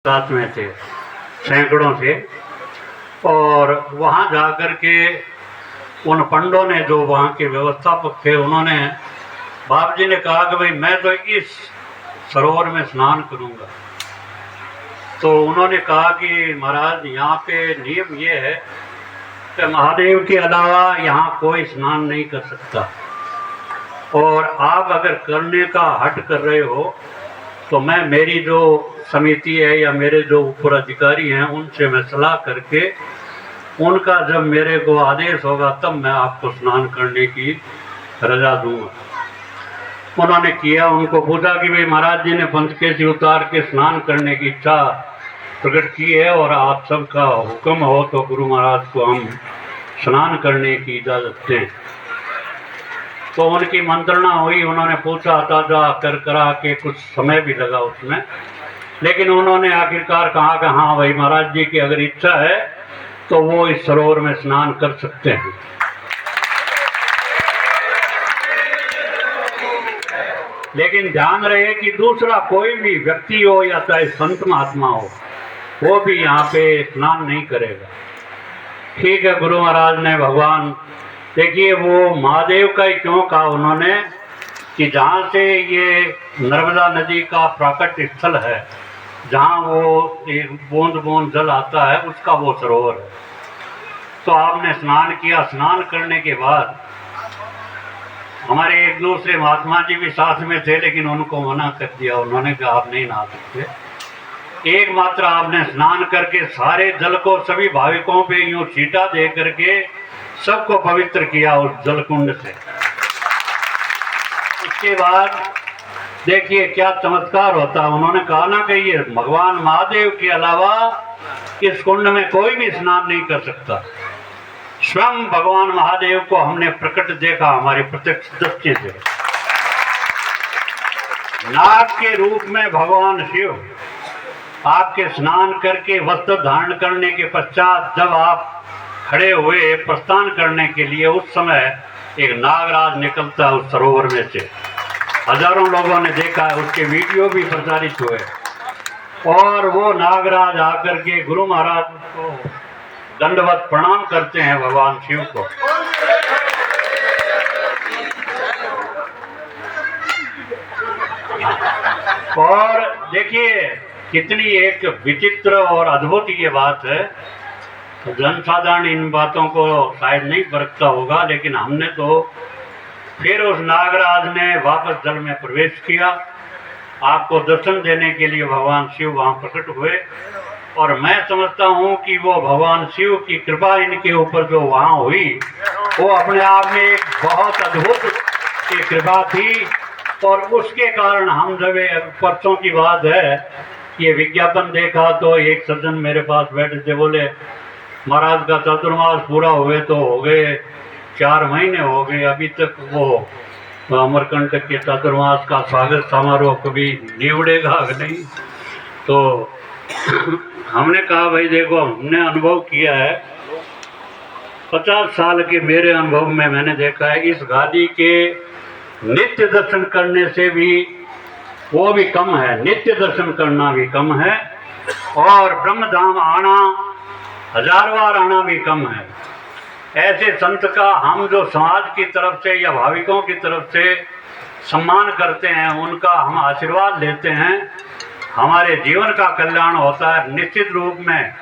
साथ में थे, सैकड़ों थे। और वहाँ जाकर के उन पंडों ने, जो वहाँ के व्यवस्थापक थे, उन्होंने बाप जी ने कहा कि भाई मैं तो इस सरोवर में स्नान करूँगा। तो उन्होंने कहा कि महाराज यहाँ पे नियम ये है कि महादेव के अलावा यहाँ कोई स्नान नहीं कर सकता, और आप अगर करने का हट कर रहे हो तो मैं, मेरी जो समिति है या मेरे जो ऊपर अधिकारी हैं, उनसे मैं सलाह करके उनका जब मेरे को आदेश होगा तब मैं आपको स्नान करने की रजा दूंगा। उन्होंने किया। उनको पूछा कि भाई महाराज जी ने पंचकेशी उतार के स्नान करने की इच्छा प्रकट की है और आप सबका हुक्म हो तो गुरु महाराज को हम स्नान करने की इजाज़त दें। तो उनकी मंत्रणा हुई, उन्होंने पूछा ताजा कर करा के कुछ समय भी लगा उसमें, लेकिन उन्होंने आखिरकार कहा कि हाँ भाई महाराज जी की अगर इच्छा है तो वो इस सरोवर में स्नान कर सकते हैं। लेकिन ध्यान रहे कि दूसरा कोई भी व्यक्ति हो या चाहे संत महात्मा हो, वो भी यहाँ पे स्नान नहीं करेगा। ठीक है, गुरु महाराज ने, भगवान देखिए वो महादेव का ही क्यों कहा उन्होंने कि जहाँ से ये नर्मदा नदी का प्राकट स्थल है, जहाँ वो एक बूंद बूंद जल आता है, उसका वो सरोवर है। तो आपने स्नान किया। स्नान करने के बाद हमारे एक दूसरे महात्मा जी भी साथ में थे, लेकिन उनको मना कर दिया। उन्होंने कहा आप नहीं नहा सकते। एकमात्र आपने स्नान करके सारे जल को सभी भाविकों पे यूं छींटा दे करके सबको पवित्र किया उस जल कुंड से। उसके बाद देखिए क्या चमत्कार होता। उन्होंने कहा ना कि ये भगवान महादेव के अलावा इस कुंड में कोई भी स्नान नहीं कर सकता। स्वयं भगवान महादेव को हमने प्रकट देखा हमारे प्रत्यक्ष दृष्टि से। नाग के रूप में भगवान शिव आपके स्नान करके वस्त्र धारण करने के पश्चात जब आप खड़े हुए प्रस्थान करने के लिए, उस समय एक नागराज निकलता है उस सरोवर में से। हजारों लोगों ने देखा है, उसके वीडियो भी प्रचारित हुए। और वो नागराज आकर के गुरु महाराज को दंडवत प्रणाम करते हैं भगवान शिव को। और देखिए कितनी एक विचित्र और अद्भुत ये बात है। जनसाधारण इन बातों को शायद नहीं बरतता होगा, लेकिन हमने तो फिर उस नागराज ने वापस जल में प्रवेश किया। आपको दर्शन देने के लिए भगवान शिव वहाँ प्रकट हुए। और मैं समझता हूँ कि वो भगवान शिव की कृपा इनके ऊपर जो वहाँ हुई, वो अपने आप में एक बहुत अद्भुत की कृपा थी। और उसके कारण हम जब, परसों की बात है, ये विज्ञापन देखा तो एक सज्जन मेरे पास बैठे थे, बोले महाराज का चतुर्मास पूरा हुए तो हो गए 4 महीने हो गए, अभी तक वो अमरकंटक के चतुर्मास का स्वागत समारोह कभी निवड़ेगा नहीं। तो हमने कहा भाई देखो, हमने अनुभव किया है 50 साल के मेरे अनुभव में मैंने देखा है, इस गादी के नित्य दर्शन करने से भी वो भी कम है, नित्य दर्शन करना भी कम है, और ब्रह्मधाम आना 1000 बार आना भी कम है। ऐसे संत का हम जो समाज की तरफ से या भाविकों की तरफ से सम्मान करते हैं, उनका हम आशीर्वाद लेते हैं, हमारे जीवन का कल्याण होता है। निश्चित रूप में